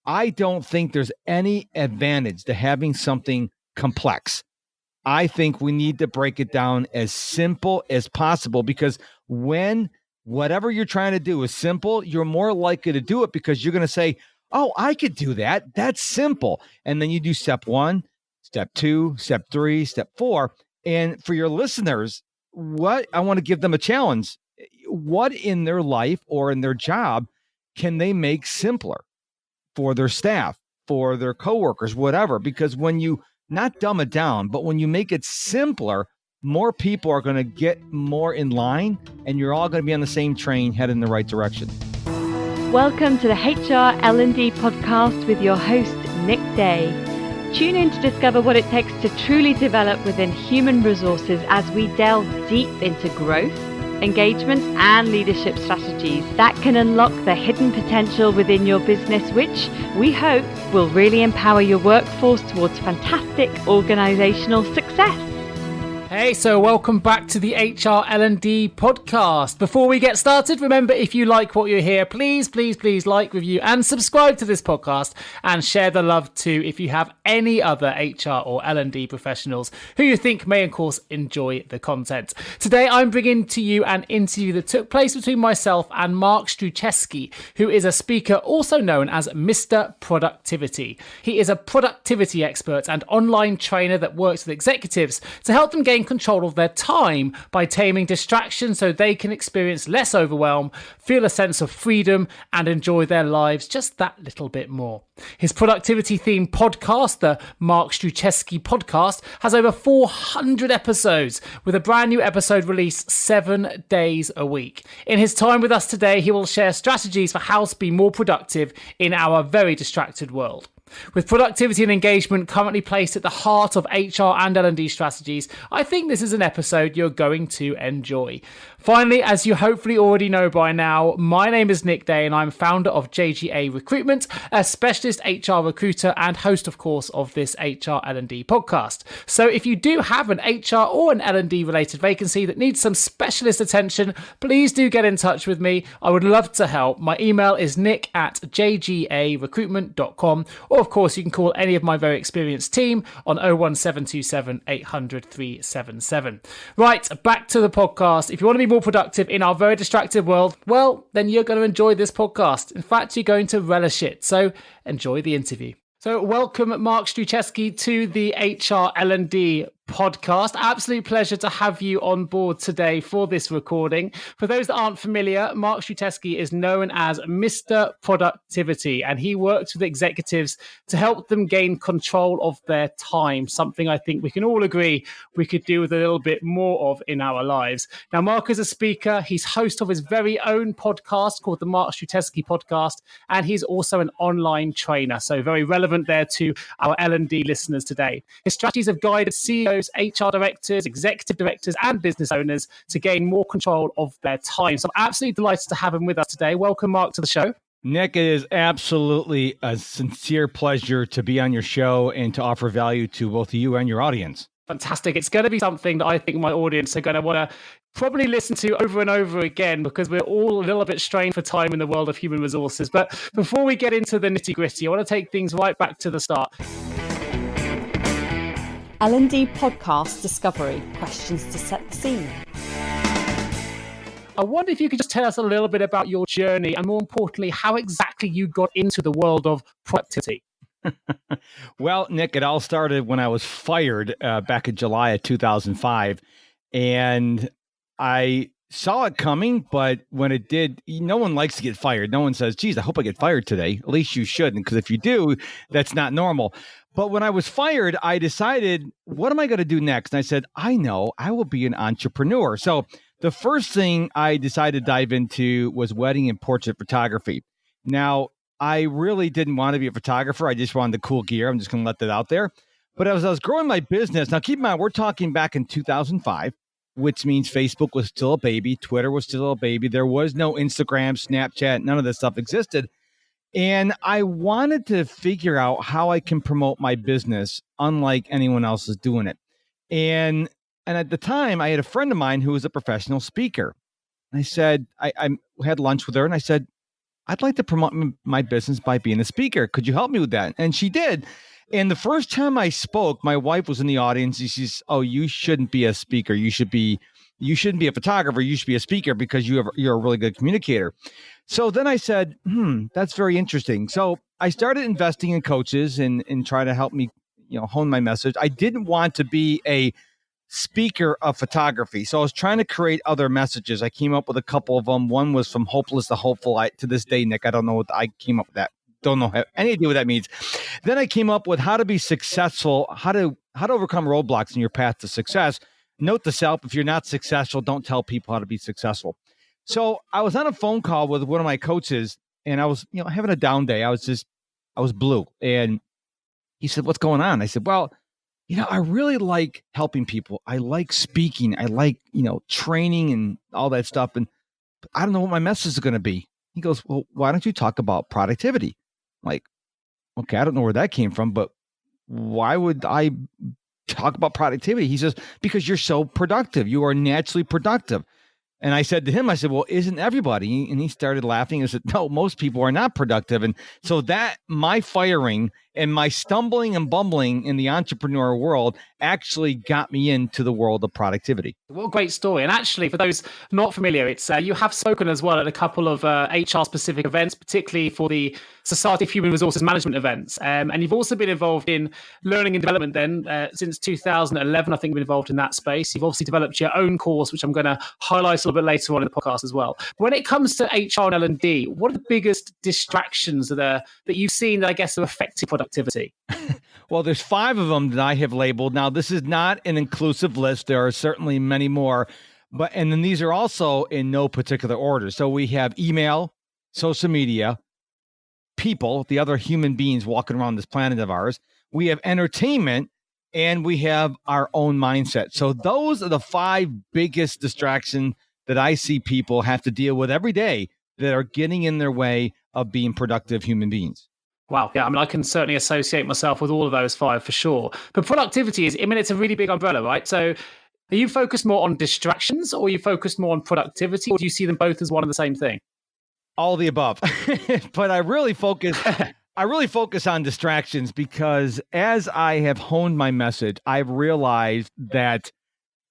I don't think there's any advantage to having something complex. I think we need to break it down as simple as possible, because when whatever you're trying to do is simple, you're more likely to do it because you're going to say, oh, I could do that. That's simple. And then you do step 1, step 2, step 3, step 4. And for your listeners, what I want to give them a challenge. What in their life or in their job can they make simpler for their staff, for their coworkers, whatever? Because when you not dumb it down, but when you make it simpler, more people are going to get more in line, and you're all going to be on the same train, headed in the right direction. Welcome to the HR L&D Podcast with your host, Nick Day. Tune in to discover what it takes to truly develop within human resources as we delve deep into growth, engagement, and leadership strategies that can unlock the hidden potential within your business, which we hope will really empower your workforce towards fantastic organizational success. Hey, so welcome back to the HR L&D podcast. Before we get started, remember, if you like what you hear, please like, review, and subscribe to this podcast, and share the love too if you have any other HR or L&D professionals who you think may, of course, enjoy the content. Today, I'm bringing to you an interview that took place between myself and Mark Struczewski, who is a speaker also known as Mr. Productivity. He is a productivity expert and online trainer that works with executives to help them gain control of their time by taming distractions so they can experience less overwhelm, feel a sense of freedom, and enjoy their lives just that little bit more. His productivity-themed podcast, the Mark Struczewski Podcast, has over 400 episodes, with a brand new episode released 7 days a week. In his time with us today, he will share strategies for how to be more productive in our very distracted world. With productivity and engagement currently placed at the heart of HR and L&D strategies, I think this is an episode you're going to enjoy. Finally, as you hopefully already know by now, my name is Nick Day and I'm founder of JGA Recruitment, a specialist HR recruiter and host, of course, of this HR L&D podcast. So if you do have an HR or an L&D related vacancy that needs some specialist attention, please do get in touch with me. I would love to help. My email is nick@jgarecruitment.com, or of course, you can call any of my very experienced team on 01727 800 377. Right, back to the podcast. If you want to be more productive in our very distracted world, well, then you're going to enjoy this podcast. In fact, you're going to relish it. So enjoy the interview. So welcome, Mark Struczewski, to the HR L&D podcast. Absolute pleasure to have you on board today for this recording. For those that aren't familiar, Mark Struczewski is known as Mr. Productivity, and he works with executives to help them gain control of their time, something I think we can all agree we could do with a little bit more of in our lives. Now, Mark is a speaker. He's host of his very own podcast called the Mark Struczewski Podcast, and he's also an online trainer, so very relevant there to our L&D listeners today. His strategies have guided CEOs, HR directors, executive directors, and business owners to gain more control of their time. So I'm absolutely delighted to have him with us today. Welcome, Mark, to the show. Nick, it is absolutely a sincere pleasure to be on your show and to offer value to both you and your audience. Fantastic. It's going to be something that I think my audience are going to want to probably listen to over and over again, because we're all a little bit strained for time in the world of human resources. But before we get into the nitty-gritty, I want to take things right back to the start. L&D Podcast Discovery, questions to set the scene. I wonder if you could just tell us a little bit about your journey, and more importantly, how exactly you got into the world of productivity. Well, Nick, it all started when I was fired back in July of 2005. And I saw it coming, but when it did, no one likes to get fired. No one says, geez, I hope I get fired today. At least you shouldn't, because if you do, that's not normal. But when I was fired, I decided, what am I going to do next? And I said, I know, I will be an entrepreneur. So the first thing I decided to dive into was wedding and portrait photography. Now, I really didn't want to be a photographer. I just wanted the cool gear. I'm just going to let that out there. But as I was growing my business, now keep in mind, we're talking back in 2005, which means Facebook was still a baby. Twitter was still a baby. There was no Instagram, Snapchat, none of this stuff existed. And I wanted to figure out how I can promote my business unlike anyone else is doing it. And at the time, I had a friend of mine who was a professional speaker. And I said, I had lunch with her and I said, I'd like to promote my business by being a speaker. Could you help me with that? And she did. And the first time I spoke, my wife was in the audience. She says, "Oh, you shouldn't be a speaker. You shouldn't be a photographer. You should be a speaker because you're a really good communicator." So then I said, that's very interesting. So I started investing in coaches and try to help me, hone my message. I didn't want to be a speaker of photography. So I was trying to create other messages. I came up with a couple of them. One was from hopeless to hopeful. To this day, Nick, I don't know what I came up with that. Don't know any idea what that means. Then I came up with how to be successful, how to overcome roadblocks in your path to success. Note to self, if you're not successful, don't tell people how to be successful. So I was on a phone call with one of my coaches and I was, having a down day. I was blue. And he said, "What's going on?" I said, "Well, I really like helping people. I like speaking. I like, training and all that stuff. And I don't know what my message is going to be." He goes, "Well, why don't you talk about productivity?" I'm like, okay, I don't know where that came from, but why would I talk about productivity? He says, "Because you're so productive. You are naturally productive." And I said to him, "Well, isn't everybody?" And he started laughing and said, "No, most people are not productive." And so that my firing and my stumbling and bumbling in the entrepreneur world actually got me into the world of productivity. What a great story. And actually, for those not familiar, it's you have spoken as well at a couple of HR-specific events, particularly for the Society of Human Resources Management events. And you've also been involved in learning and development then since 2011, I think you've been involved in that space. You've obviously developed your own course, which I'm going to highlight a little bit later on in the podcast as well. But when it comes to HR and L&D, what are the biggest distractions that you've seen that I guess are affecting productivity? Well, there's 5 of them that I have labeled. Now, this is not an inclusive list. There are certainly many more, and then these are also in no particular order. So we have email, social media, people, the other human beings walking around this planet of ours. We have entertainment, and we have our own mindset. So those are the 5 biggest distractions that I see people have to deal with every day that are getting in their way of being productive human beings. Wow. Yeah. I mean, I can certainly associate myself with all of those 5 for sure. But productivity it's a really big umbrella, right? So are you focused more on distractions or are you focused more on productivity, or do you see them both as one and the same thing? All the above. But I really focus on distractions because as I have honed my message, I've realized that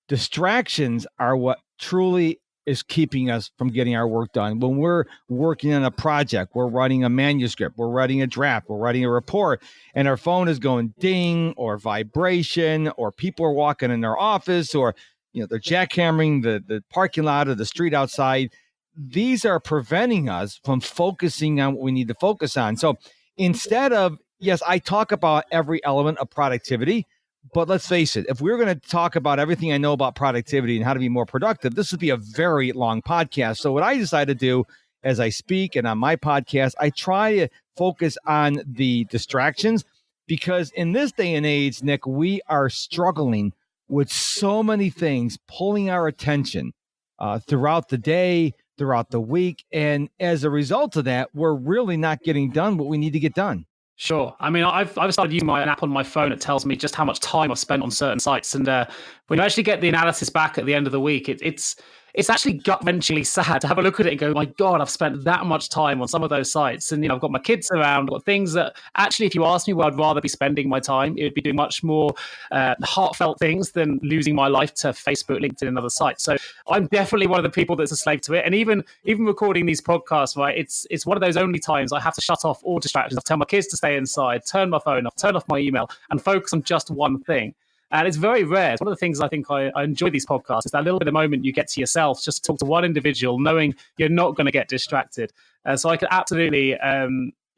distractions are what truly is keeping us from getting our work done. When we're working on a project, we're writing a manuscript, we're writing a draft, we're writing a report, and our phone is going ding or vibration, or people are walking in their office, or they're jackhammering the parking lot or the street outside. These are preventing us from focusing on what we need to focus on. So instead of, yes, I talk about every element of productivity, but let's face it, if we're going to talk about everything I know about productivity and how to be more productive, this would be a very long podcast. So what I decided to do as I speak and on my podcast, I try to focus on the distractions, because in this day and age, Nick, we are struggling with so many things pulling our attention throughout the day, throughout the week. And as a result of that, we're really not getting done what we need to get done. Sure. I mean, I've started using an app on my phone that tells me just how much time I've spent on certain sites. And when you actually get the analysis back at the end of the week, it's actually gut-wrenchingly sad to have a look at it and go, my God, I've spent that much time on some of those sites. And, I've got my kids around, I've got things that actually, if you ask me where I'd rather be spending my time, it would be doing much more heartfelt things than losing my life to Facebook, LinkedIn, and other sites. So I'm definitely one of the people that's a slave to it. And even recording these podcasts, right, it's one of those only times I have to shut off all distractions. I tell my kids to stay inside, turn my phone off, turn off my email, and focus on just one thing. And it's very rare. It's one of the things I think I enjoy these podcasts is that little bit of moment you get to yourself, just to talk to one individual, knowing you're not going to get distracted. So I can absolutely,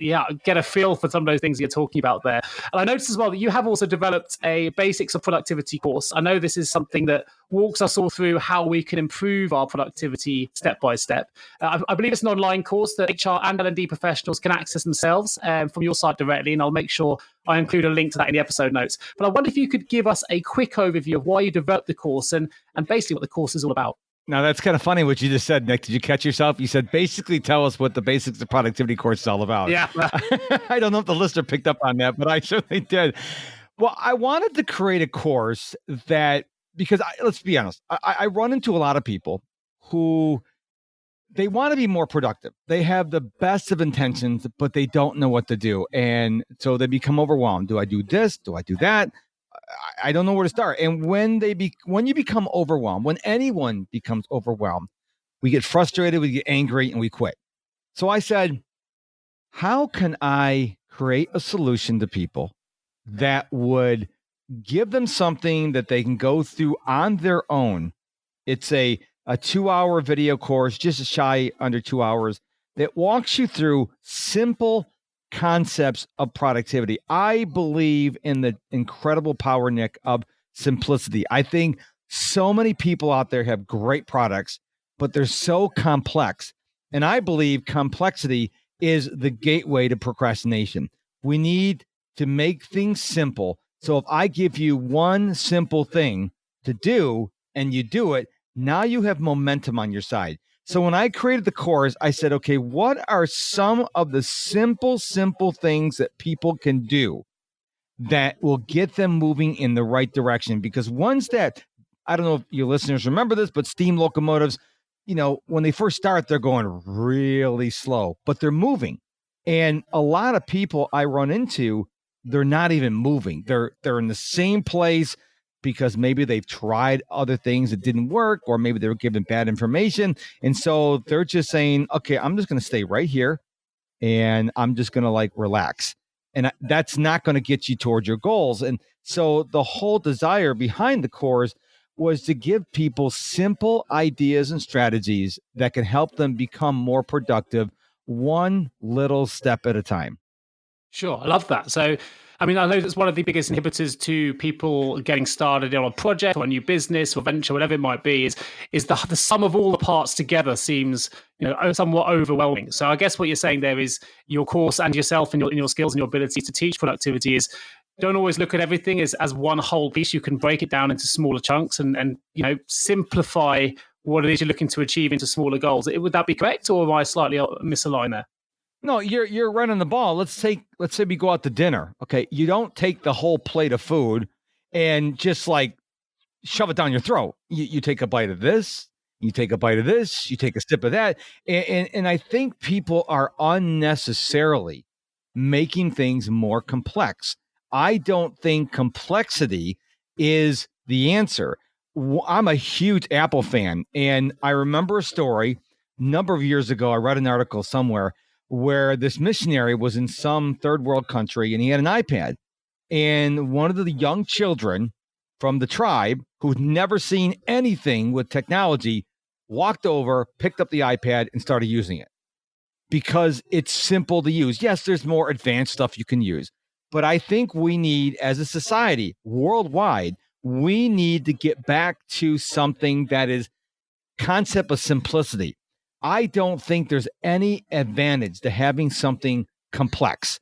get a feel for some of those things you're talking about there. And I noticed as well that you have also developed a basics of productivity course. I know this is something that walks us all through how we can improve our productivity step by step. I believe it's an online course that HR and L&D professionals can access themselves from your site directly, and I'll make sure I include a link to that in the episode notes. But I wonder if you could give us a quick overview of why you developed the course and basically what the course is all about. Now, that's kind of funny what you just said, Nick. Did you catch yourself? You said, basically tell us what the basics of productivity course is all about. Yeah. I don't know if the listener picked up on that, but I certainly did. Well, I wanted to create a course that, because let's be honest, I run into a lot of people who they want to be more productive. They have the best of intentions, but they don't know what to do. And so they become overwhelmed. Do I do this? Do I do that? I don't know where to start. And when you become overwhelmed, when anyone becomes overwhelmed, we get frustrated, we get angry, and we quit. So I said, how can I create a solution to people that would give them something that they can go through on their own? It's a 2-hour video course, just shy under 2 hours, that walks you through simple concepts of productivity. I believe in the incredible power, Nick, of simplicity. I think so many people out there have great products, but they're so complex. And I believe complexity is the gateway to procrastination. We need to make things simple. So if I give you one simple thing to do and you do it, now you have momentum on your side. So when I created the course, I said, okay, what are some of the simple things that people can do that will get them moving in the right direction? Because ones that, I don't know if your listeners remember this, but steam locomotives, when they first start, they're going really slow, but they're moving. And a lot of people I run into, they're not even moving. They're in the same place because maybe they've tried other things that didn't work, or maybe they were given bad information. And so they're just saying, okay, I'm just going to stay right here and I'm just going to relax. And that's not going to get you towards your goals. And so the whole desire behind the course was to give people simple ideas and strategies that can help them become more productive, one little step at a time. Sure. I love that. So, I know that's one of the biggest inhibitors to people getting started on a project or a new business or venture, whatever it might be, is the sum of all the parts together seems, somewhat overwhelming. So I guess what you're saying there is your course and yourself and your skills and your ability to teach productivity is don't always look at everything as one whole piece. You can break it down into smaller chunks and simplify what it is you're looking to achieve into smaller goals. Would that be correct, or am I slightly misaligned there? No, you're running the ball. Let's say we go out to dinner. Okay, you don't take the whole plate of food and just shove it down your throat. You take a bite of this, you take a bite of this, you take a sip of that, and I think people are unnecessarily making things more complex. I don't think complexity is the answer. I'm a huge Apple fan, and I remember a story a number of years ago. I read an article somewhere where this missionary was in some third world country and he had an iPad, and one of the young children from the tribe who'd never seen anything with technology walked over, picked up the iPad and started using it because it's simple to use. Yes, there's more advanced stuff you can use, but I think we need, as a society worldwide, we need to get back to something that is concept of simplicity. I don't think there's any advantage to having something complex.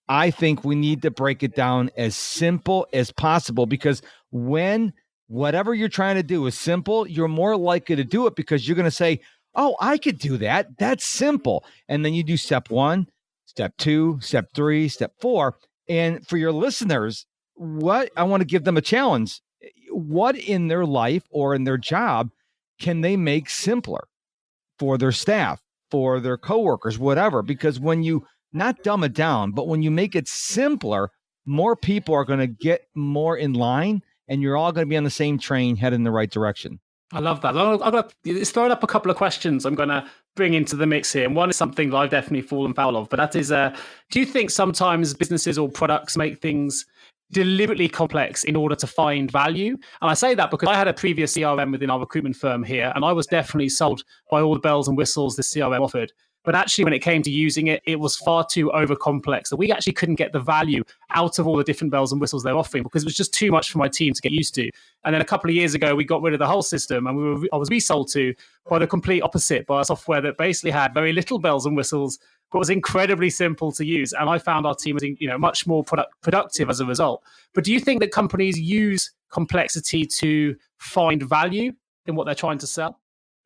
I think we need to break it down as simple as possible, because when whatever you're trying to do is simple, you're more likely to do it because you're going to say, oh, I could do that. That's simple. And then you do step 1, step 2, step 3, step 4. And for your listeners, what I want to give them a challenge. What in their life or in their job can they make simpler for their staff, for their coworkers, whatever? Because when you not dumb it down, but when you make it simpler, more people are going to get more in line and you're all going to be on the same train headed in the right direction. I love that. It's throwing up a couple of questions I'm going to bring into the mix here. And one is something that I've definitely fallen foul of, but that is, do you think sometimes businesses or products make things deliberately complex in order to find value? And I say that because I had a previous CRM within our recruitment firm here, and I was definitely sold by all the bells and whistles this CRM offered. But actually, when it came to using it, it was far too over complex that we actually couldn't get the value out of all the different bells and whistles they're offering because it was just too much for my team to get used to. And then a couple of years ago, we got rid of the whole system and I was resold to by the complete opposite, by a software that basically had very little bells and whistles, but was incredibly simple to use. And I found our team was, much more productive as a result. But do you think that companies use complexity to find value in what they're trying to sell?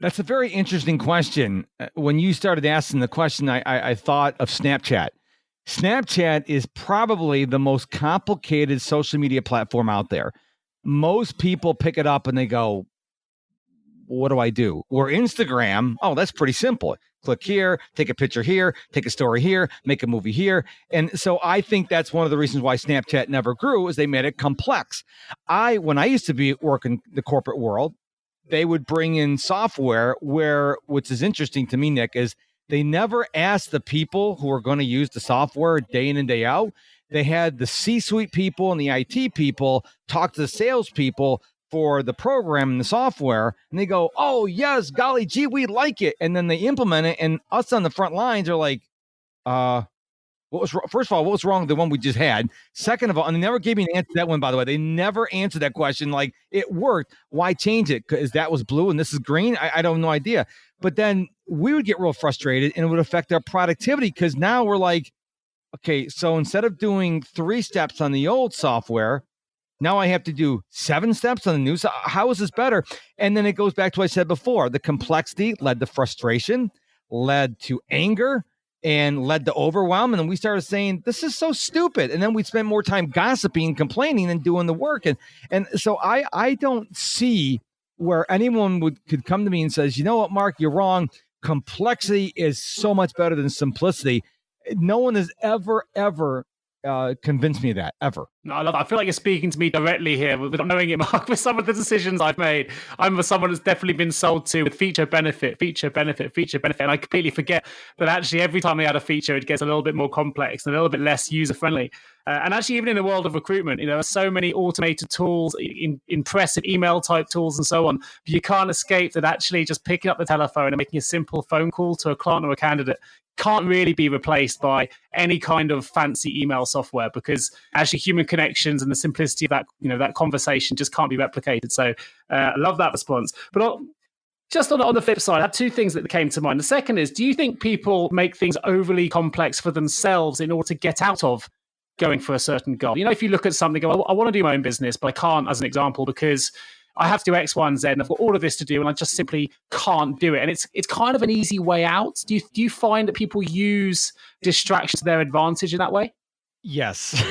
That's a very interesting question. When you started asking the question, I thought of Snapchat. Snapchat is probably the most complicated social media platform out there. Most people pick it up and they go, what do I do? Or Instagram, oh, that's pretty simple. Click here, take a picture here, take a story here, make a movie here. And so I think that's one of the reasons why Snapchat never grew is they made it complex. When I used to be working the corporate world, they would bring in software where, which is interesting to me, Nick, is they never asked the people who are going to use the software day in and day out. They had the C-suite people and the IT people talk to the salespeople for the program and the software, and they go, oh, yes, golly gee, we like it. And then they implement it, and us on the front lines are like, first of all, what was wrong with the one we just had? Second of all, and they never gave me an answer to that one, by the way. They never answered that question. Like, it worked. Why change it? Because that was blue and this is green? I don't have no idea. But then we would get real frustrated, and it would affect our productivity because now we're like, okay, so instead of doing 3 steps on the old software, now I have to do 7 steps on the new. So how is this better? And then it goes back to what I said before. The complexity led to frustration, led to anger, and led to overwhelm. And then we started saying, this is so stupid. And then we spent more time gossiping, complaining than doing the work. And so I don't see where anyone could come to me and says, you know what, Mark, you're wrong. Complexity is so much better than simplicity. No one has ever convinced me of that, ever. No, I love that. I feel like you're speaking to me directly here without knowing it, Mark. With some of the decisions I've made, I'm someone that's definitely been sold to with feature benefit. And I completely forget that actually every time I add a feature, it gets a little bit more complex and a little bit less user-friendly. And actually, even in the world of recruitment, there are so many automated tools, impressive email type tools and so on. But you can't escape that actually just picking up the telephone and making a simple phone call to a client or a candidate can't really be replaced by any kind of fancy email software, because actually human connections and the simplicity of that, that conversation just can't be replicated. So I love that response. But just on the flip side, I have 2 things that came to mind. The second is, do you think people make things overly complex for themselves in order to get out of going for a certain goal? If you look at something, go, I want to do my own business, but I can't, as an example, because I have to do X, Y, and Z, and I've got all of this to do, and I just simply can't do it. And it's kind of an easy way out. Do you find that people use distraction to their advantage in that way? Yes,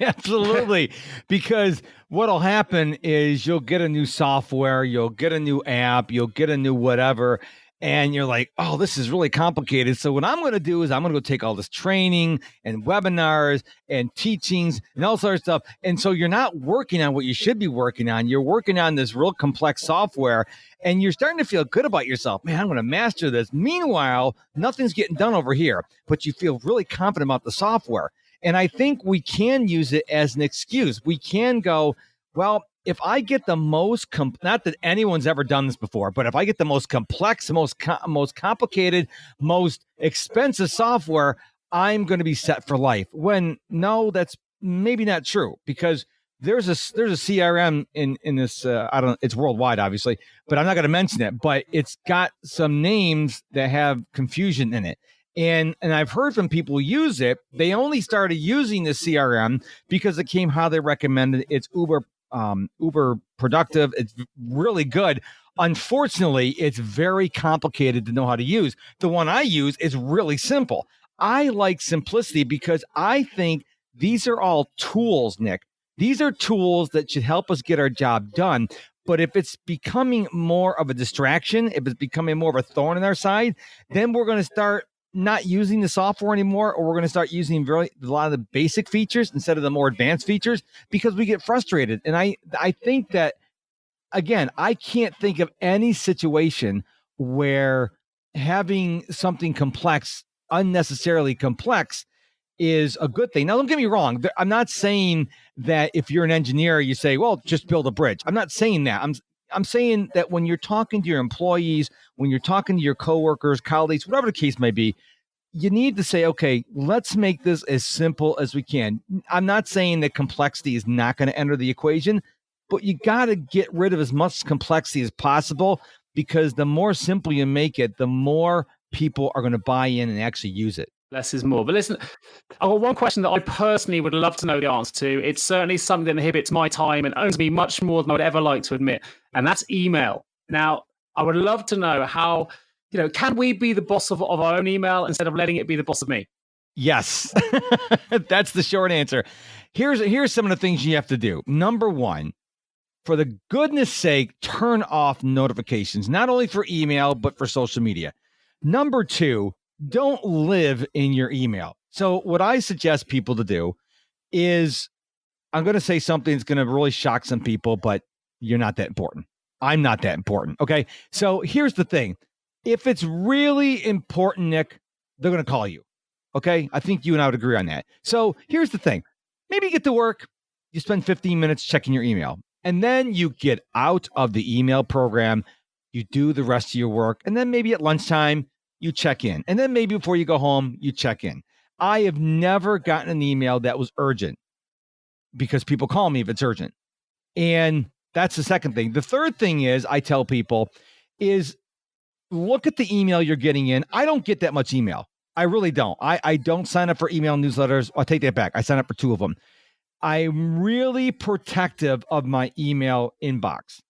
absolutely. Because what'll happen is you'll get a new software, you'll get a new app, you'll get a new whatever, and you're like, oh, this is really complicated. So what I'm going to do is I'm going to go take all this training and webinars and teachings and all sorts of stuff. And so you're not working on what you should be working on. You're working on this real complex software, and you're starting to feel good about yourself. Man, I'm going to master this. Meanwhile, nothing's getting done over here, but you feel really confident about the software. And I think we can use it as an excuse. We can go, well, if I get the most, not that anyone's ever done this before, but if I get the most complex, most complicated, most expensive software, I'm going to be set for life. When no, that's maybe not true, because there's a CRM in this. It's worldwide, obviously, but I'm not going to mention it. But it's got some names that have confusion in it. And I've heard from people who use it, they only started using the CRM because it came how they recommended. It's uber productive. It's really good. Unfortunately, it's very complicated to know how to use. The one I use is really simple. I like simplicity because I think these are all tools, Nick. These are tools that should help us get our job done. But if it's becoming more of a distraction, if it's becoming more of a thorn in our side, then we're going to start not using the software anymore, or we're going to start using a lot of the basic features instead of the more advanced features because we get frustrated. And I think that, again, I can't think of any situation where having something complex, unnecessarily complex, is a good thing. Now, don't get me wrong. I'm not saying that if you're an engineer, you say, well, just build a bridge. I'm not saying that. I'm saying that when you're talking to your employees, when you're talking to your coworkers, colleagues, whatever the case may be, you need to say, okay, let's make this as simple as we can. I'm not saying that complexity is not going to enter the equation, but you got to get rid of as much complexity as possible, because the more simple you make it, the more people are going to buy in and actually use it. Less is more. But listen, I've got one question that I personally would love to know the answer to. It's certainly something that inhibits my time and owns me much more than I would ever like to admit, and that's email. Now, I would love to know how, can we be the boss of our own email instead of letting it be the boss of me? Yes, that's the short answer. Here's some of the things you have to do. Number one, for the goodness sake, turn off notifications, not only for email, but for social media. Number 2, don't live in your email. So what I suggest people to do is, I'm going to say something that's going to really shock some people, but you're not that important. I'm not that important. Okay. So here's the thing. If it's really important, Nick, they're going to call you. Okay. I think you and I would agree on that. So here's the thing. Maybe you get to work, you spend 15 minutes checking your email, and then you get out of the email program, you do the rest of your work, and then maybe at lunchtime, you check in. And then maybe before you go home, you check in. I have never gotten an email that was urgent, because people call me if it's urgent. And that's the second thing. The third thing is, I tell people, is look at the email you're getting in. I don't get that much email. I really don't. I don't sign up for email newsletters. I'll take that back. I sign up for 2 of them. I'm really protective of my email inbox.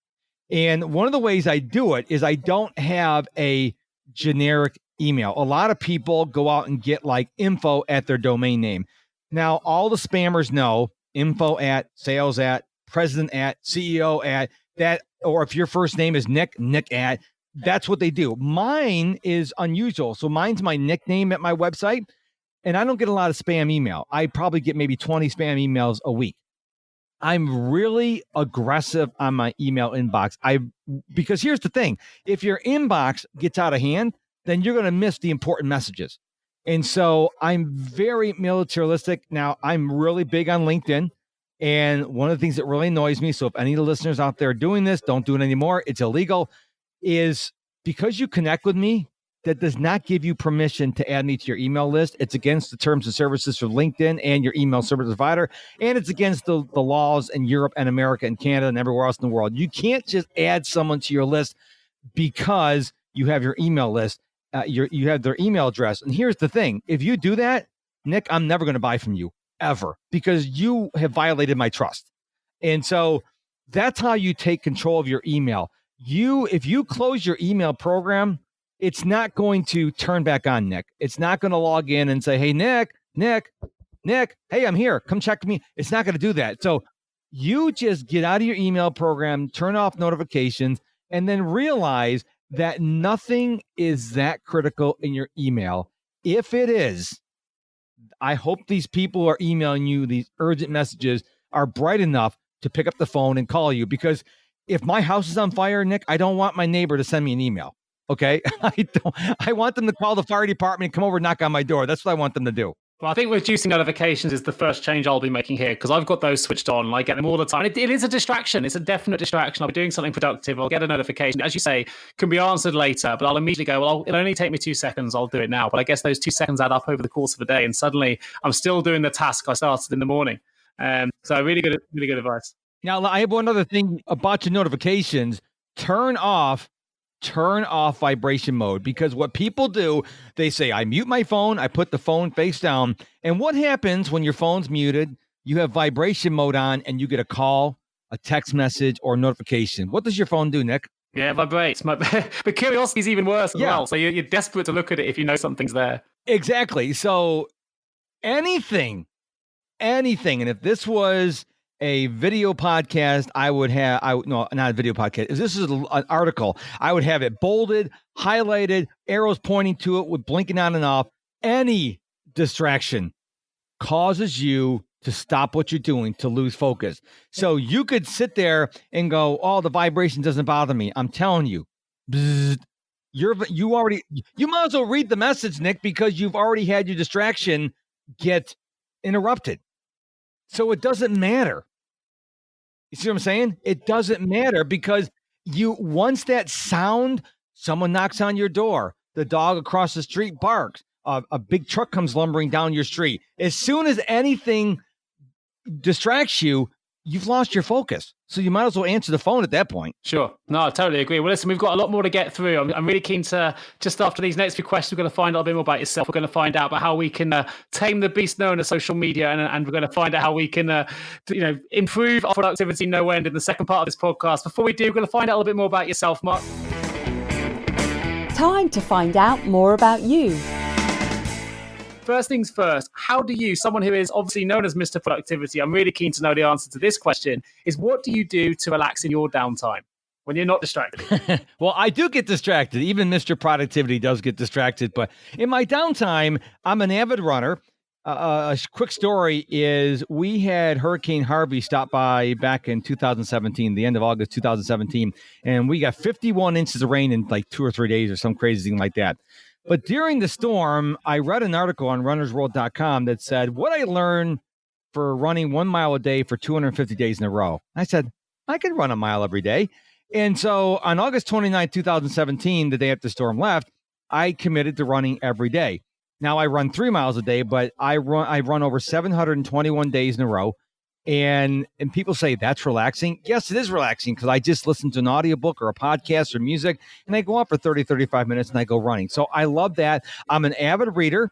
And one of the ways I do it is I don't have a generic email. A lot of people go out and get like info at their domain name. Now, all the spammers know info at, sales at, president at, CEO at, that, or if your first name is Nick at, that's what they do. Mine is unusual. So mine's my nickname at my website, and I don't get a lot of spam email. I probably get maybe 20 spam emails a week. I'm really aggressive on my email inbox. Because here's the thing. If your inbox gets out of hand, then you're going to miss the important messages. And so I'm very militaristic. Now, I'm really big on LinkedIn. And one of the things that really annoys me, so if any of the listeners out there are doing this, don't do it anymore, it's illegal, is because you connect with me, that does not give you permission to add me to your email list. It's against the terms of services for LinkedIn and your email service provider. And it's against the laws in Europe and America and Canada and everywhere else in the world. You can't just add someone to your list because you have your email list. You have their email address. And here's the thing. If you do that, Nick, I'm never going to buy from you ever, because you have violated my trust. And so that's how you take control of your email. If you close your email program, it's not going to turn back on, Nick. It's not going to log in and say, hey, Nick, hey, I'm here. Come check me. It's not going to do that. So you just get out of your email program, turn off notifications, and then realize that nothing is that critical in your email. If it is, I hope these people who are emailing you these urgent messages are bright enough to pick up the phone and call you, because if my house is on fire, Nick, I don't want my neighbor to send me an email. Okay. I want them to call the fire department and come over and knock on my door. That's what I want them to do. Well, I think reducing notifications is the first change I'll be making here, because I've got those switched on. I get them all the time. It is a distraction. It's a definite distraction. I'll be doing something productive. I'll get a notification, as you say, can be answered later, but I'll immediately go, well, it'll only take me 2 seconds. I'll do it now. But I guess those 2 seconds add up over the course of a day, and suddenly I'm still doing the task I started in the morning. So really good advice. Now, I have one other thing about your notifications. Turn off vibration mode, because what people do, they say, I mute my phone, I put the phone face down. And what happens when your phone's muted? You have vibration mode on and you get a call, a text message, or notification. What does your phone do, Nick? Yeah, it vibrates. But curiosity is even worse as well. So you're desperate to look at it if you know something's there. Exactly. So anything. And if this was a video podcast, not a video podcast. If this is an article, I would have it bolded, highlighted, arrows pointing to it with blinking on and off. Any distraction causes you to stop what you're doing, to lose focus. So you could sit there and go, oh, the vibration doesn't bother me. I'm telling you, bzzz, you might as well read the message, Nick, because you've already had your distraction get interrupted. So it doesn't matter. You see what I'm saying? It doesn't matter, because once that sound, someone knocks on your door, the dog across the street barks, a big truck comes lumbering down your street. As soon as anything distracts you, you've lost your focus. So you might as well answer the phone at that point. Sure. No, I totally agree. Well, listen, we've got a lot more to get through. I'm really keen to, just after these next few questions, we're going to find out a bit more about yourself. We're going to find out about how we can tame the beast known as social media. And we're going to find out how we can, improve our productivity no end in the second part of this podcast. Before we do, we're going to find out a little bit more about yourself, Mark. Time to find out more about you. first things first, how do you, someone who is obviously known as Mr. Productivity, I'm really keen to know the answer to this question, is what do you do to relax in your downtime when you're not distracted? Well, I do get distracted. Even Mr. Productivity does get distracted. But in my downtime, I'm an avid runner. A quick story is we had Hurricane Harvey stop by back in 2017, the end of August 2017, and we got 51 inches of rain in like 2 or 3 days or some crazy thing like that. But during the storm, I read an article on runnersworld.com that said, what I learned for running 1 mile a day for 250 days in a row. I said, I could run a mile every day. And so on August 29, 2017, the day after the storm left, I committed to running every day. Now I run 3 miles a day, but I run over 721 days in a row. And people say that's relaxing. Yes, it is relaxing because I just listen to an audiobook or a podcast or music and I go out for 30, 35 minutes and I go running. So I love that. I'm an avid reader.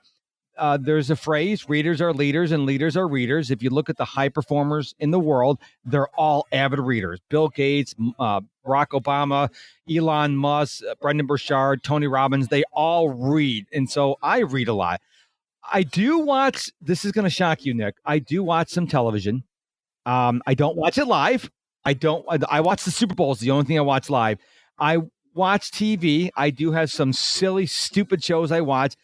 There's a phrase, readers are leaders and leaders are readers. If you look at the high performers in the world, they're all avid readers. Bill Gates, Barack Obama, Elon Musk, Brendan Burchard, Tony Robbins, they all read. And so I read a lot. I do watch, this is going to shock you, Nick. I do watch some television. I don't watch it live. I watch the Super Bowl. It's the only thing I watch live. I watch TV. I do have some silly, stupid shows I watch.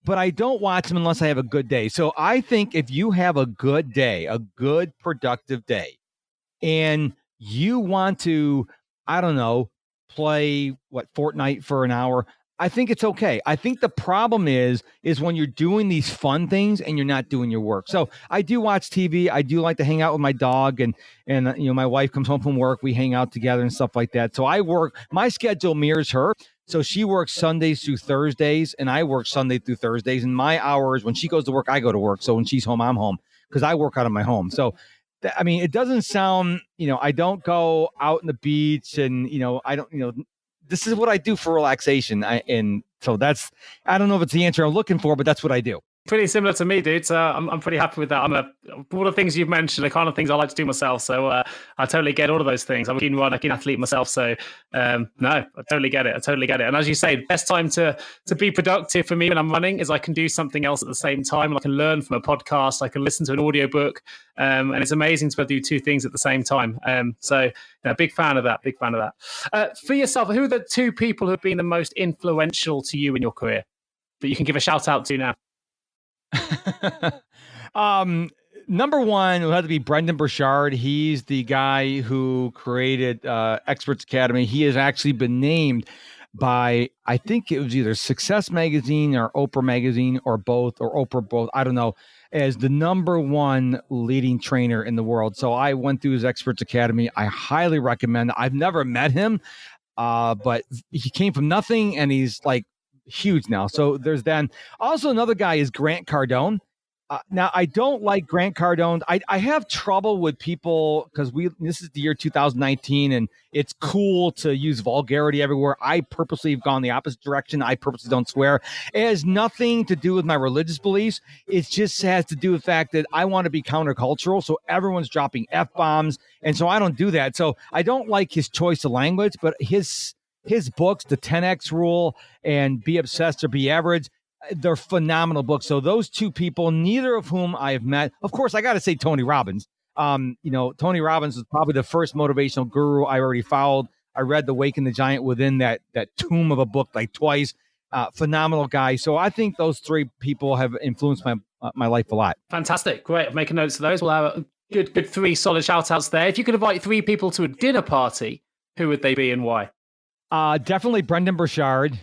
But I don't watch them unless I have a good day. So I think if you have a good day, a good productive day, and you want to, I don't know, play Fortnite for an hour, I think it's okay. I think the problem is when you're doing these fun things and you're not doing your work. So I do watch TV. I do like to hang out with my dog and my wife comes home from work. We hang out together and stuff like that. So I work, my schedule mirrors her. So she works Sundays through Thursdays, and I work Sunday through Thursdays. And my hours, when she goes to work, I go to work. So when she's home, I'm home because I work out of my home. So, I mean, it doesn't sound, I don't go out in the beach and, I don't, this is what I do for relaxation. And so I don't know if it's the answer I'm looking for, but that's what I do. Pretty similar to me, dude. So I'm pretty happy with that. All the things you've mentioned, the kind of things I like to do myself. So I totally get all of those things. I'm a keen runner, keen athlete myself. So no, I totally get it. And as you say, the best time to be productive for me when I'm running is I can do something else at the same time. I can learn from a podcast. I can listen to an audiobook. And it's amazing to be able to do two things at the same time. So big fan of that. For yourself, who are the two people who have been the most influential to you in your career that you can give a shout out to now? Number one will have to be Brendan Burchard. He's the guy who created Experts Academy. He has actually been named by, I think it was either Success Magazine or Oprah Magazine or both, or Oprah both, I don't know, as the number one leading trainer in the world. So I went through his Experts Academy. I highly recommend it. I've never met him, but he came from nothing and he's like huge now. So there's then also another guy is Grant Cardone. Now I don't like Grant Cardone. I have trouble with people because this is the year 2019 and it's cool to use vulgarity everywhere. I purposely have gone the opposite direction. I purposely don't swear. It has nothing to do with my religious beliefs. It just has to do with the fact that I want to be countercultural. So everyone's dropping F-bombs. And so I don't do that. So I don't like his choice of language, but his books, The 10X Rule and Be Obsessed or Be Average, they're phenomenal books. So those two people, neither of whom I have met. Of course, I got to say Tony Robbins. Tony Robbins was probably the first motivational guru I already followed. I read The Waking the Giant within that tomb of a book like twice. Phenomenal guy. So I think those three people have influenced my life a lot. Fantastic. Great. I'm making notes of those. We'll have a good three solid shout outs there. If you could invite three people to a dinner party, who would they be and why? Definitely Brendan Burchard.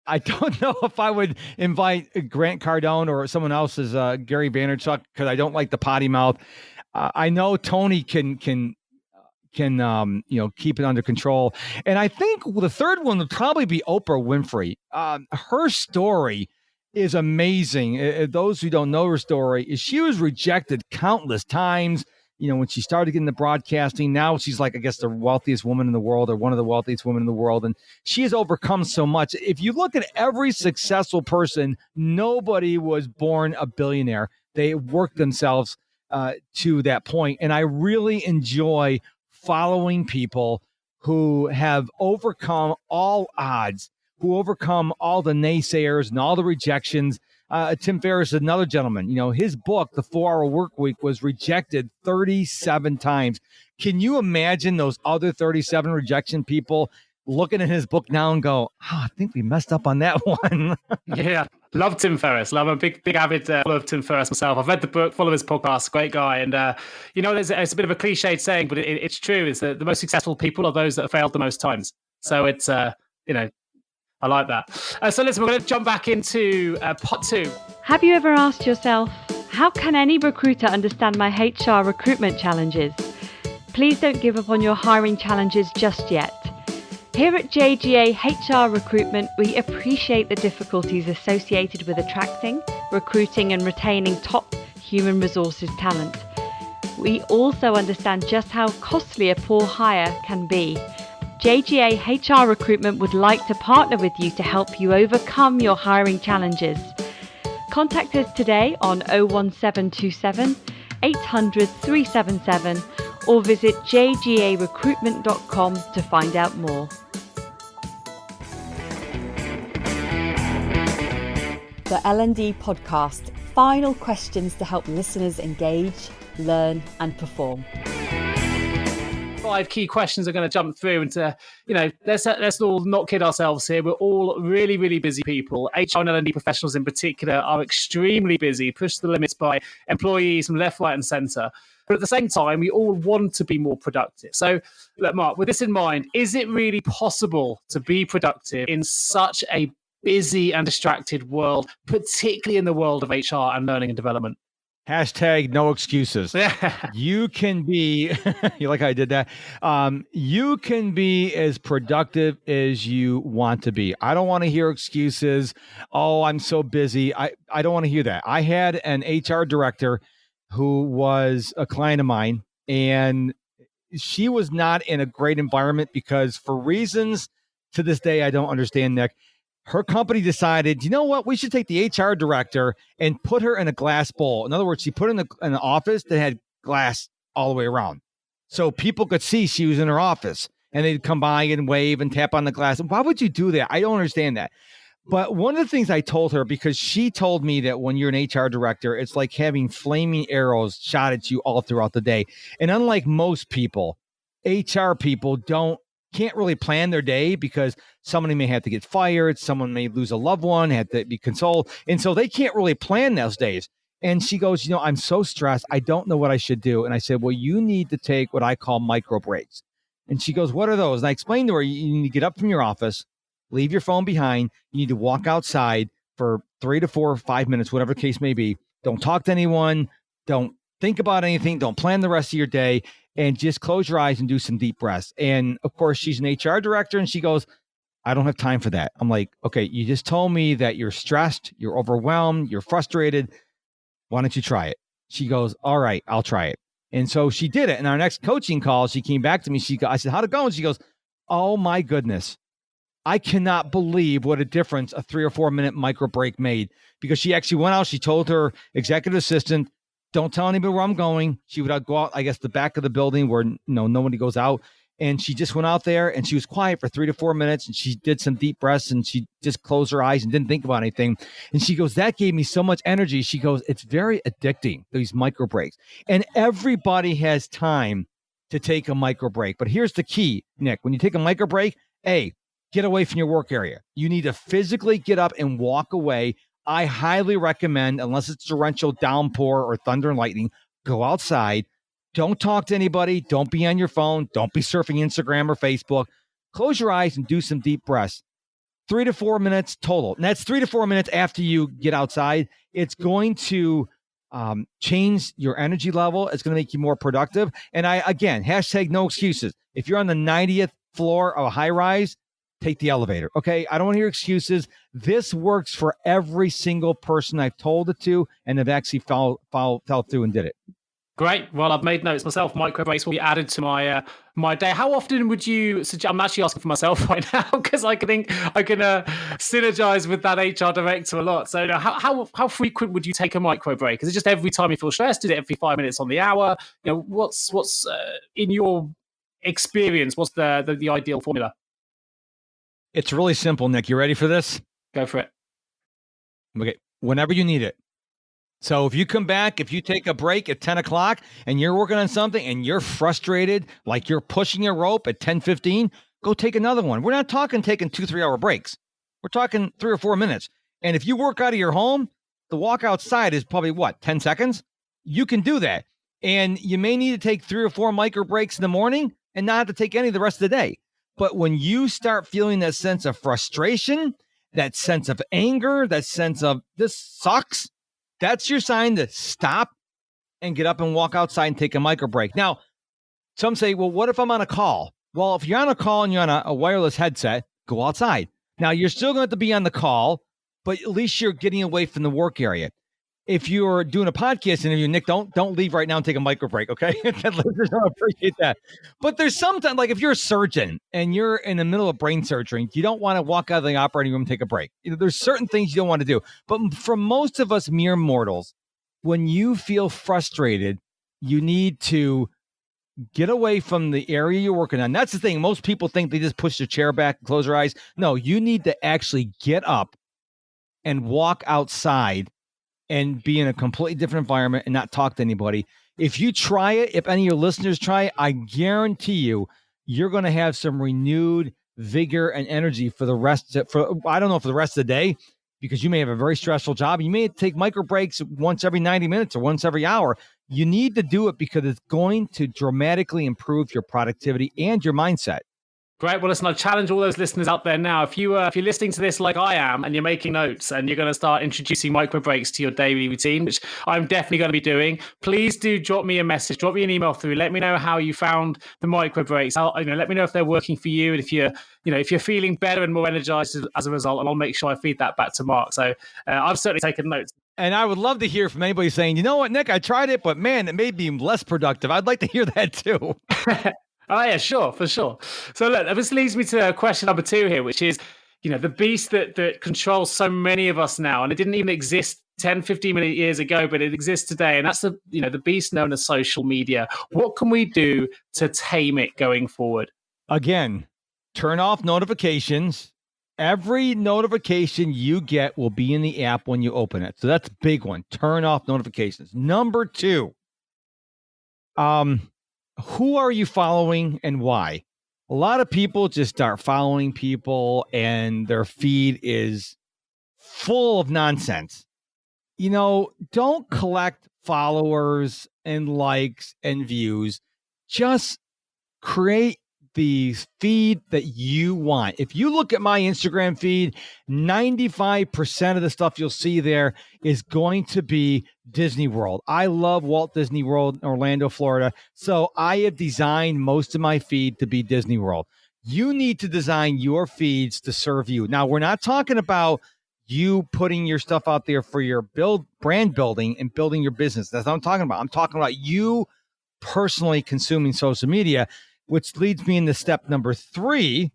I don't know if I would invite Grant Cardone or someone else as Gary Vaynerchuk because I don't like the potty mouth. I know Tony can keep it under control. And I think the third one would probably be Oprah Winfrey. Her story is amazing. Those who don't know her story, is she was rejected countless times. When she started getting into broadcasting, now she's like, I guess, the wealthiest woman in the world or one of the wealthiest women in the world. And she has overcome so much. If you look at every successful person, nobody was born a billionaire. They worked themselves to that point. And I really enjoy following people who have overcome all odds, who overcome all the naysayers and all the rejections. Tim Ferriss is another gentleman. His book, The 4-Hour Work Week, was rejected 37 times. Can you imagine those other 37 rejection people looking at his book now and go, I think we messed up on that one? Yeah. Love Tim Ferriss. Love a big avid follower of Tim Ferriss myself. I've read the book, follow his podcast, great guy. And, it's a bit of a cliched saying, but it's true. It's the most successful people are those that have failed the most times. So it's, I like that. So listen, we're going to jump back into part 2. Have you ever asked yourself, how can any recruiter understand my HR recruitment challenges? Please don't give up on your hiring challenges just yet. Here at JGA HR Recruitment, we appreciate the difficulties associated with attracting, recruiting and retaining top human resources talent. We also understand just how costly a poor hire can be. JGA HR Recruitment would like to partner with you to help you overcome your hiring challenges. Contact us today on 01727 800 377 or visit jgarecruitment.com to find out more. The L&D Podcast. Final questions to help listeners engage, learn and perform. 5 key questions are going to jump through and let's all not kid ourselves here. We're all really, really busy people. HR and L&D professionals in particular are extremely busy, pushed to the limits by employees from left, right and centre. But at the same time, we all want to be more productive. So, look, Mark, with this in mind, is it really possible to be productive in such a busy and distracted world, particularly in the world of HR and learning and development? Hashtag no excuses. You can be, you like how I did that? You can be as productive as you want to be. I don't want to hear excuses. Oh, I'm so busy. I don't want to hear that. I had an HR director who was a client of mine, and she was not in a great environment because for reasons to this day I don't understand, Nick, her company decided, you know what, we should take the HR director and put her in a glass bowl. In other words, she put her in an office that had glass all the way around. So people could see she was in her office and they'd come by and wave and tap on the glass. Why would you do that? I don't understand that. But one of the things I told her, because she told me that when you're an HR director, it's like having flaming arrows shot at you all throughout the day. And unlike most people, HR people can't really plan their day because somebody may have to get fired, someone may lose a loved one, have to be consoled. And so they can't really plan those days. And she goes, I'm so stressed. I don't know what I should do. And I said, well, you need to take what I call micro breaks. And she goes, what are those? And I explained to her, you need to get up from your office, leave your phone behind. You need to walk outside for 3 to 4 or 5 minutes, whatever the case may be. Don't talk to anyone. Don't think about anything. Don't plan the rest of your day. And just close your eyes and do some deep breaths. And of course, she's an HR director. And she goes, I don't have time for that. I'm like, okay, you just told me that you're stressed, you're overwhelmed, you're frustrated. Why don't you try it? She goes, all right, I'll try it. And so she did it. And our next coaching call, she came back to me. I said, how'd it go? And she goes, oh my goodness. I cannot believe what a difference a 3 or 4 minute micro break made, because she actually went out. She told her executive assistant, don't tell anybody where I'm going. She would go out, I guess, the back of the building where nobody goes out. And she just went out there and she was quiet for 3 to 4 minutes. And she did some deep breaths and she just closed her eyes and didn't think about anything. And she goes, that gave me so much energy. She goes, it's very addicting, these micro breaks. And everybody has time to take a micro break. But here's the key, Nick. When you take a micro break, get away from your work area. You need to physically get up and walk away. I highly recommend, unless it's torrential downpour or thunder and lightning, go outside. Don't talk to anybody. Don't be on your phone. Don't be surfing Instagram or Facebook. Close your eyes and do some deep breaths. 3 to 4 minutes total. And that's 3 to 4 minutes after you get outside. It's going to change your energy level. It's going to make you more productive. And again, hashtag no excuses. If you're on the 90th floor of a high rise, take the elevator. Okay. I don't want to hear excuses. This works for every single person I've told it to, and have actually fell through and did it. Great. Well, I've made notes myself. Micro breaks will be added to my day. How often would you suggest? I'm actually asking for myself right now because I can synergize with that HR director a lot. So, how frequent would you take a micro break? Is it just every time you feel stressed? Is it every 5 minutes on the hour? What's in your experience? What's the ideal formula? It's really simple, Nick. You ready for this? Go for it. Okay. whenever you need it. So if you come back, if you take a break at 10 o'clock and you're working on something and you're frustrated, like you're pushing a rope at 10:15, go take another one. We're not talking taking 2-3 hour breaks. We're talking 3 or 4 minutes. And if you work out of your home, the walk outside is probably 10 seconds? You can do that. And you may need to take 3 or 4 micro breaks in the morning and not have to take any the rest of the day. But when you start feeling that sense of frustration, that sense of anger, that sense of this sucks, that's your sign to stop and get up and walk outside and take a micro break. Now, some say, well, what if I'm on a call? Well, if you're on a call and you're on a wireless headset, go outside. Now, you're still going to have to be on the call, but at least you're getting away from the work area. If you're doing a podcast interview, Nick, don't leave right now and take a micro break, okay? Listeners don't appreciate that. But there's sometimes, like if you're a surgeon and you're in the middle of brain surgery, you don't want to walk out of the operating room and take a break. There's certain things you don't want to do. But for most of us mere mortals, when you feel frustrated, you need to get away from the area you're working on. That's the thing. Most people think they just push their chair back and close their eyes. No, you need to actually get up and walk outside and be in a completely different environment and not talk to anybody. If you try it, if any of your listeners try it, I guarantee you're going to have some renewed vigor and energy for the rest of, I don't know, for the rest of the day, because you may have a very stressful job. You may take micro breaks once every 90 minutes or once every hour. You need to do it because it's going to dramatically improve your productivity and your mindset. Great. Well, listen, I challenge all those listeners out there now. If you're listening to this like I am and you're making notes and you're going to start introducing micro breaks to your daily routine, which I'm definitely going to be doing, please do drop me a message, drop me an email through. Let me know how you found the micro breaks. Let me know if they're working for you, and if you're feeling better and more energized as a result. And I'll make sure I feed that back to Mark. So I've certainly taken notes. And I would love to hear from anybody saying, you know what, Nick, I tried it, but man, it made me less productive. I'd like to hear that too. Oh, yeah, sure, for sure. So look, this leads me to question number 2 here, which is, the beast that controls so many of us now, and it didn't even exist 10, 15 years ago, but it exists today. And that's the beast known as social media. What can we do to tame it going forward? Again, turn off notifications. Every notification you get will be in the app when you open it. So that's a big one. Turn off notifications. Number 2, who are you following and why? A lot of people just start following people and their feed is full of nonsense. Don't collect followers and likes and views. Just create the feed that you want. If you look at my Instagram feed, 95% of the stuff you'll see there is going to be Disney World. I love Walt Disney World in Orlando, Florida. So I have designed most of my feed to be Disney World. You need to design your feeds to serve you. Now, we're not talking about you putting your stuff out there for your brand building and building your business. That's what I'm talking about. I'm talking about you personally consuming social media, which leads me into step number 3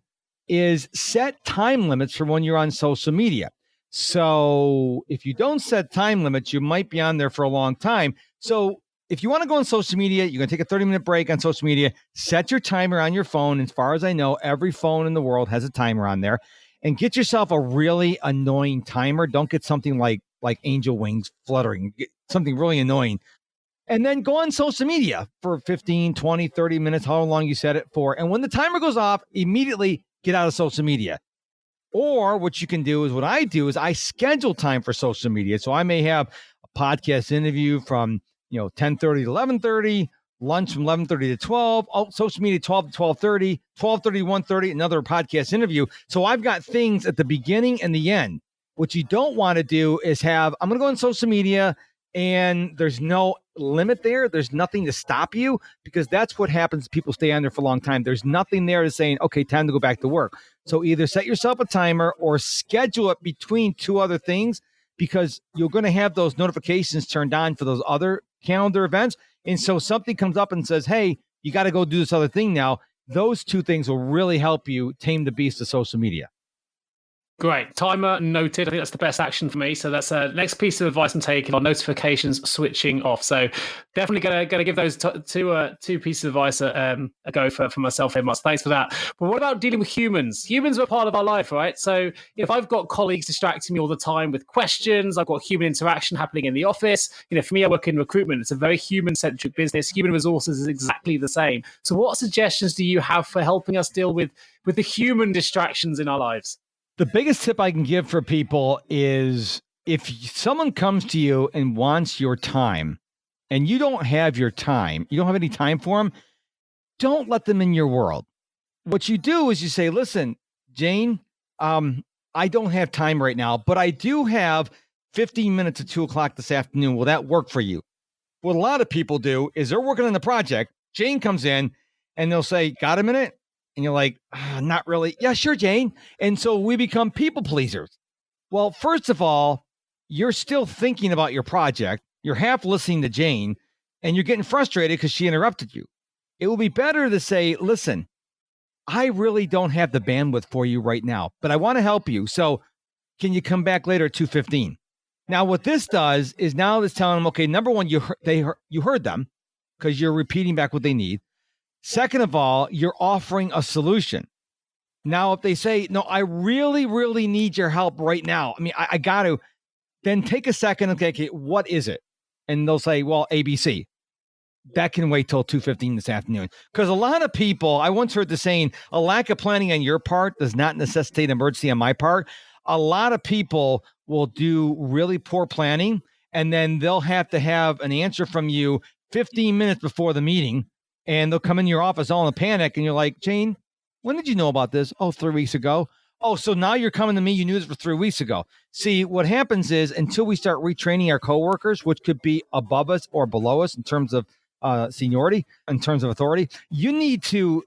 is set time limits for when you're on social media. So if you don't set time limits, you might be on there for a long time. So if you want to go on social media, you're going to take a 30-minute break on social media, set your timer on your phone. As far as I know, every phone in the world has a timer on there, and get yourself a really annoying timer. Don't get something like angel wings fluttering, get something really annoying. And then go on social media for 15, 20, 30 minutes, however long you set it for. And when the timer goes off, immediately get out of social media. Or what you can do is, what I do is I schedule time for social media. So I may have a podcast interview from 10:30 to 11:30, lunch from 11:30 to 12, social media 12 to 12:30, 12:30 to 1:30, another podcast interview. So I've got things at the beginning and the end. What you don't want to do is I'm going to go on social media and there's no limit there. There's nothing to stop you, because that's what happens. People stay on there for a long time. There's nothing there to saying, okay, time to go back to work. So either set yourself a timer or schedule it between 2 other things, because you're going to have those notifications turned on for those other calendar events. And so something comes up and says, hey, you got to go do this other thing now. Those 2 things will really help you tame the beast of social media. Great. Timer noted. I think that's the best action for me. So that's next piece of advice I'm taking on notifications switching off. So definitely gonna give those two pieces of advice a go for myself here, Mark. Thanks for that. But what about dealing with humans? Humans are part of our life, right? So if I've got colleagues distracting me all the time with questions, I've got human interaction happening in the office. For me, I work in recruitment. It's a very human-centric business. Human resources is exactly the same. So what suggestions do you have for helping us deal with the human distractions in our lives? The biggest tip I can give for people is if someone comes to you and wants your time and you don't have your time, you don't have any time for them, don't let them in your world. What you do is you say, listen, Jane, I don't have time right now, but I do have 15 minutes at 2:00 this afternoon. Will that work for you? What a lot of people do is they're working on the project. Jane comes in and they'll say, got a minute? And you're like, not really. Yeah, sure, Jane. And so we become people pleasers. Well, first of all, you're still thinking about your project. You're half listening to Jane and you're getting frustrated because she interrupted you. It will be better to say, listen, I really don't have the bandwidth for you right now, but I want to help you. So can you come back later at 2:15? Now, what this does is now it's telling them, okay, number one, you heard them because you're repeating back what they need. Second of all, you're offering a solution. Now, if they say, no, I really, really need your help right now. I mean, I got to, then take a second. Okay, what is it? And they'll say, well, ABC. That can wait till 2:15 this afternoon. Because a lot of people, I once heard the saying, a lack of planning on your part does not necessitate emergency on my part. A lot of people will do really poor planning, and then they'll have to have an answer from you 15 minutes before the meeting. And they'll come in your office all in a panic. And you're like, Jane, when did you know about this? Oh, 3 weeks ago. Oh, so now you're coming to me. You knew this for 3 weeks ago. See, what happens is until we start retraining our coworkers, which could be above us or below us in terms of seniority, in terms of authority, you need to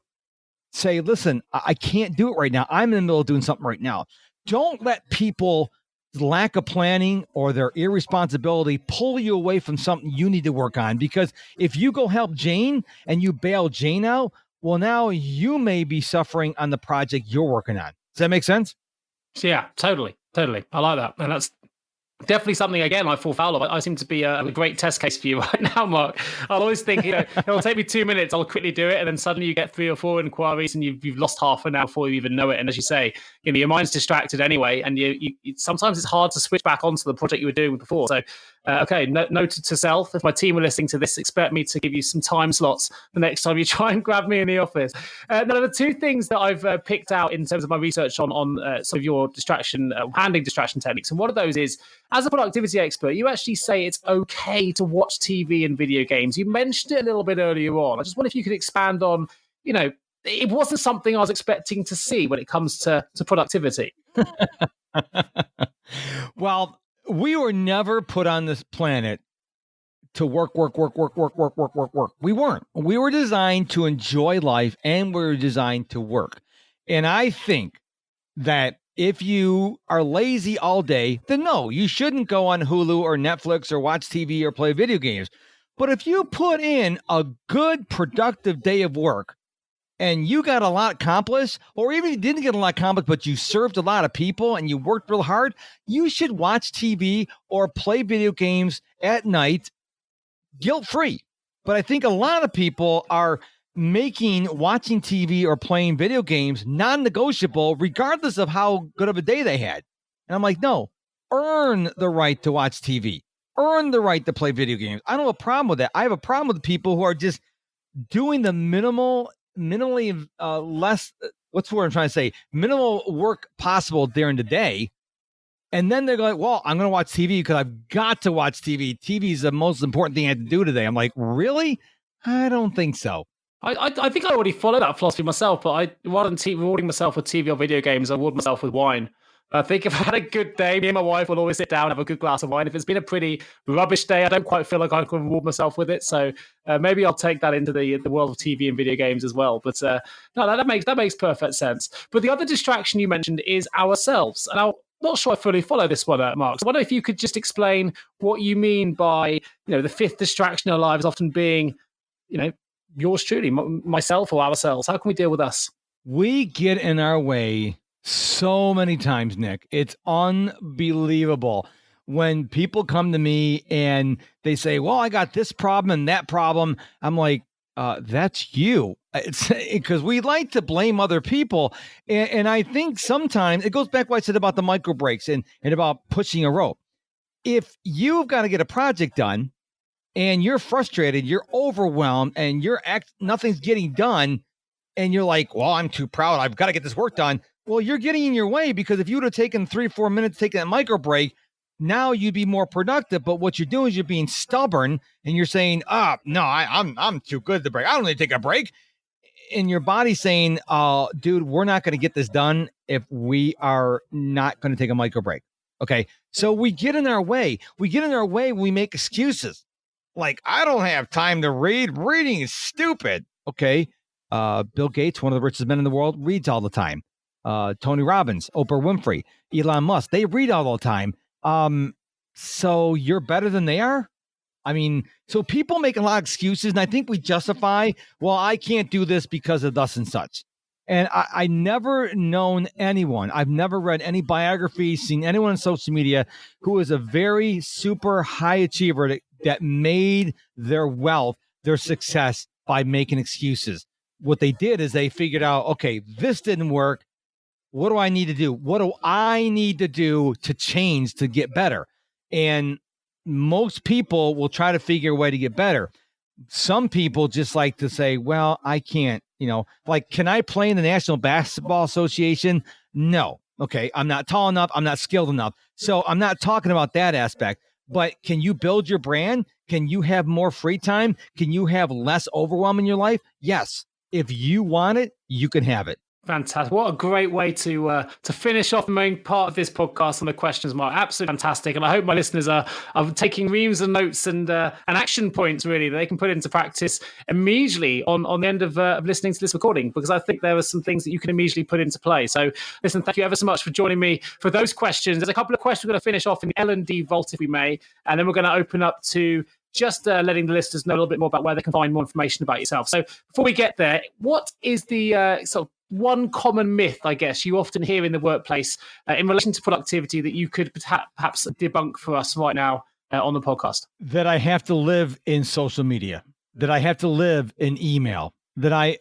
say, listen, I can't do it right now. I'm in the middle of doing something right now. Don't let people lack of planning or their irresponsibility pull you away from something you need to work on. Because if you go help Jane and you bail Jane out, well, now you may be suffering on the project you're working on. Does that make sense? Yeah, totally. I like that. And that's definitely something, again, I fall foul of. I seem to be a great test case for you right now, Mark. I'll always think, it'll take me 2 minutes, I'll quickly do it, and then suddenly you get 3 or 4 inquiries and you've lost half an hour before you even know it. And as you say, your mind's distracted anyway, and you sometimes it's hard to switch back onto the project you were doing before. So, noted to self, if my team are listening to this, expect me to give you some time slots the next time you try and grab me in the office. Now, the 2 things that I've picked out in terms of my research on some of your handling distraction techniques, and one of those is, as a productivity expert, you actually say it's okay to watch TV and video games. You mentioned it a little bit earlier on. I just wonder if you could expand on, it wasn't something I was expecting to see when it comes to productivity. Well, we were never put on this planet to work. We weren't. We were designed to enjoy life, and we were designed to work. And I think that if you are lazy all day, then no, you shouldn't go on Hulu or Netflix or watch TV or play video games. But if you put in a good, productive day of work and you got a lot accomplished, or even if you didn't get a lot accomplished, but you served a lot of people and you worked real hard, you should watch TV or play video games at night guilt-free. But I think a lot of people are making watching TV or playing video games non-negotiable, regardless of how good of a day they had. And I'm like, no, earn the right to watch TV, earn the right to play video games. I don't have a problem with that. I have a problem with people who are just doing the minimally less, what's the word I'm trying to say? Minimal work possible during the day. And then they're like, well, I'm going to watch TV because I've got to watch TV. TV is the most important thing I have to do today. I'm like, really? I don't think so. I think I already follow that philosophy myself, but rather than rewarding myself with TV or video games, I reward myself with wine. I think if I had a good day, me and my wife will always sit down and have a good glass of wine. If it's been a pretty rubbish day, I don't quite feel like I can reward myself with it. So maybe I'll take that into the world of TV and video games as well. But no, that makes perfect sense. But the other distraction you mentioned is ourselves. And I'm not sure I fully follow this one, Mark. So I wonder if you could just explain what you mean by, the 5th distraction in our lives often being, yours truly, myself or ourselves. How can we deal with us? We get in our way So many times, Nick. It's unbelievable when people come to me and they say, well, I got this problem and that problem. I'm like, that's you. It's because we like to blame other people. And I think sometimes it goes back to what I said about the micro breaks and about pushing a rope. If you've got to get a project done and you're frustrated, you're overwhelmed, and nothing's getting done, and you're like, well, I'm too proud, I've got to get this work done. Well, you're getting in your way, because if you would have taken 3-4 minutes to take that micro break, now you'd be more productive. But what you're doing is you're being stubborn, and you're saying, no, I'm too good to break. I don't need to take a break. And your body's saying, dude, we're not going to get this done if we are not going to take a micro break. Okay. So we get in our way. When we make excuses. Like, I don't have time to read. Reading is stupid. Okay. Bill Gates, one of the richest men in the world, reads all the time. Tony Robbins, Oprah Winfrey, Elon Musk, they read all the time. So you're better than they are? I mean, so people make a lot of excuses, and I think we justify, well, I can't do this because of thus and such. And I never known anyone, I've never read any biography, seen anyone on social media who is a very super high achiever that made their wealth, their success by making excuses. What they did is they figured out, okay, this didn't work. What do I need to do? What do I need to do to change, to get better? And most people will try to figure a way to get better. Some people just like to say, well, I can't, like, can I play in the National Basketball Association? No. Okay. I'm not tall enough. I'm not skilled enough. So I'm not talking about that aspect. But can you build your brand? Can you have more free time? Can you have less overwhelm in your life? Yes. If you want it, you can have it. Fantastic. What a great way to finish off the main part of this podcast on the questions, Mark. Absolutely fantastic. And I hope my listeners are taking reams of notes and action points, really, that they can put into practice immediately on the end of listening to this recording, because I think there are some things that you can immediately put into play. So listen, thank you ever so much for joining me for those questions. There's a couple of questions we're going to finish off in the L&D Vault, if we may, and then we're going to open up to just letting the listeners know a little bit more about where they can find more information about yourself. So before we get there, what is the sort of one common myth, I guess, you often hear in the workplace in relation to productivity that you could perhaps debunk for us right now on the podcast? That I have to live in social media, that I have to live in email, that I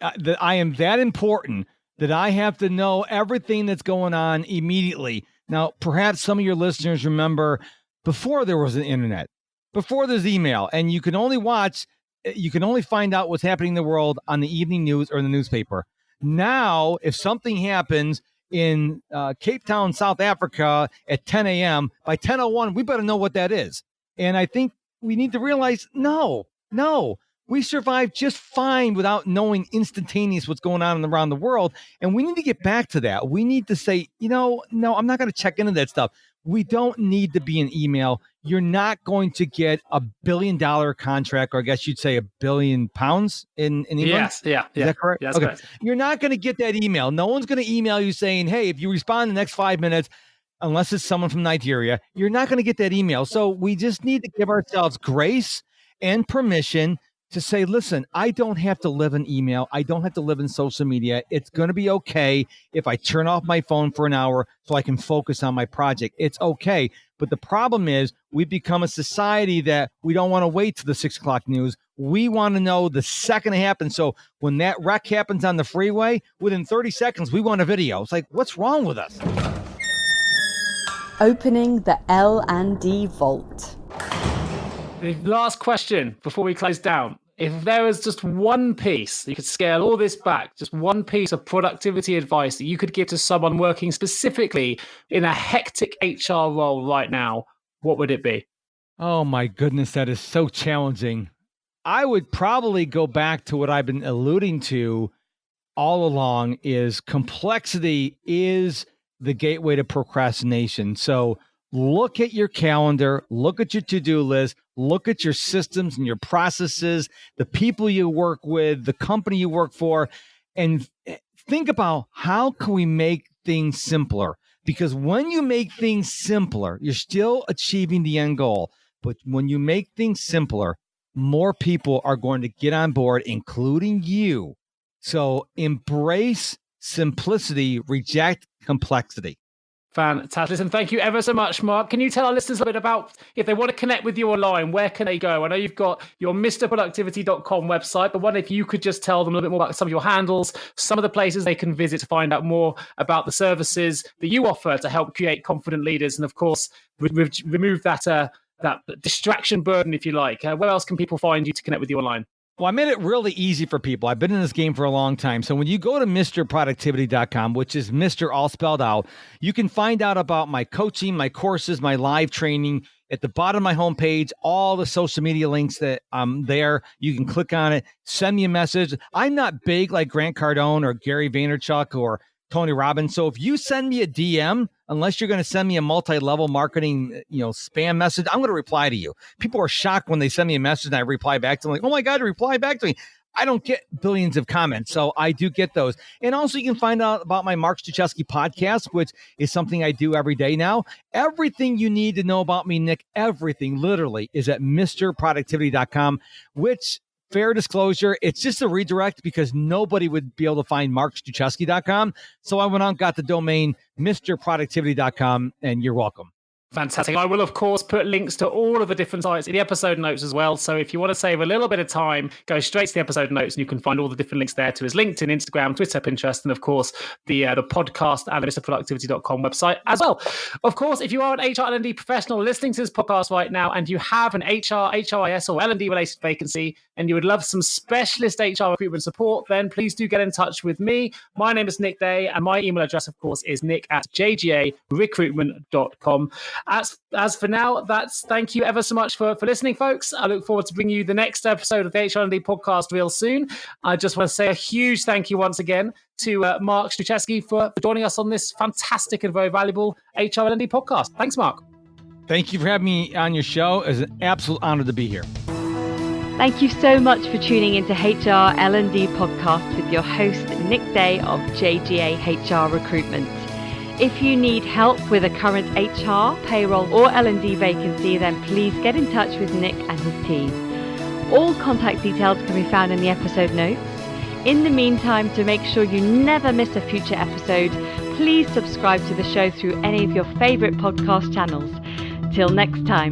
am that important, that I have to know everything that's going on immediately. Now, perhaps some of your listeners remember before there was an internet, before there's email, and you can only find out what's happening in the world on the evening news or in the newspaper. Now, if something happens in Cape Town, South Africa at 10 a.m., by 10:01, we better know what that is. And I think we need to realize, no, we survive just fine without knowing instantaneous what's going on around the world. And we need to get back to that. We need to say, no, I'm not going to check into that stuff. We don't need to be an email. You're not going to get $1 billion contract, or I guess you'd say £1 billion in England. Yes, yeah. Is that correct? Yes, okay. correct. You're not going to get that email. No one's going to email you saying, hey, if you respond in the next 5 minutes, unless it's someone from Nigeria, you're not going to get that email. So we just need to give ourselves grace and permission to say, listen, I don't have to live in email. I don't have to live in social media. It's going to be okay if I turn off my phone for an hour so I can focus on my project. It's okay. But the problem is we've become a society that we don't want to wait till the 6 o'clock news. We want to know the second it happens. So when that wreck happens on the freeway, within 30 seconds, we want a video. It's like, what's wrong with us? Opening the L&D Vault. The last question before we close down. If there was just one piece, you could scale all this back, just one piece of productivity advice that you could give to someone working specifically in a hectic HR role right now, what would it be? Oh my goodness, that is so challenging. I would probably go back to what I've been alluding to all along, is complexity is the gateway to procrastination. So look at your calendar, look at your to-do list, look at your systems and your processes, the people you work with, the company you work for, and think about how can we make things simpler? Because when you make things simpler, you're still achieving the end goal. But when you make things simpler, more people are going to get on board, including you. So embrace simplicity, reject complexity. Fantastic. And thank you ever so much, Mark. Can you tell our listeners a bit about, if they want to connect with you online, where can they go? I know you've got your mrproductivity.com website, but what if you could just tell them a little bit more about some of your handles, some of the places they can visit to find out more about the services that you offer to help create confident leaders, and of course, remove that distraction burden, if you like. Where else can people find you to connect with you online? Well, I made it really easy for people. I've been in this game for a long time. So when you go to mrproductivity.com, which is Mr. all spelled out, you can find out about my coaching, my courses, my live training. At the bottom of my homepage, all the social media links that there. You can click on it, send me a message. I'm not big like Grant Cardone or Gary Vaynerchuk or Tony Robbins. So if you send me a DM, unless you're going to send me a multi-level marketing, spam message, I'm going to reply to you. People are shocked when they send me a message and I reply back to them like, oh my God, reply back to me. I don't get billions of comments, so I do get those. And also you can find out about my Mark Struczewski Podcast, which is something I do every day now. Everything you need to know about me, Nick, everything literally is at mrproductivity.com, which, fair disclosure, it's just a redirect because nobody would be able to find markstruczewski.com. So I went on, got the domain mrproductivity.com, and you're welcome. Fantastic. I will, of course, put links to all of the different sites in the episode notes as well. So if you want to save a little bit of time, go straight to the episode notes and you can find all the different links there to his LinkedIn, Instagram, Twitter, Pinterest, and of course, the podcast and the mrproductivity.com website as well. Of course, if you are an HR L&D professional listening to this podcast right now and you have an HR, HRIS, or L&D related vacancy and you would love some specialist HR recruitment support, then please do get in touch with me. My name is Nick Day and my email address, of course, is nick@jgarecruitment.com. As for now, thank you ever so much for listening, folks. I look forward to bringing you the next episode of the HR L&D podcast real soon. I just want to say a huge thank you once again to Mark Struczewski for joining us on this fantastic and very valuable HR L&D podcast. Thanks, Mark. Thank you for having me on your show. It's an absolute honor to be here. Thank you so much for tuning into HR L&D podcast with your host, Nick Day of JGA HR Recruitment. If you need help with a current HR, payroll, or L&D vacancy, then please get in touch with Nick and his team. All contact details can be found in the episode notes. In the meantime, to make sure you never miss a future episode, please subscribe to the show through any of your favorite podcast channels. Till next time.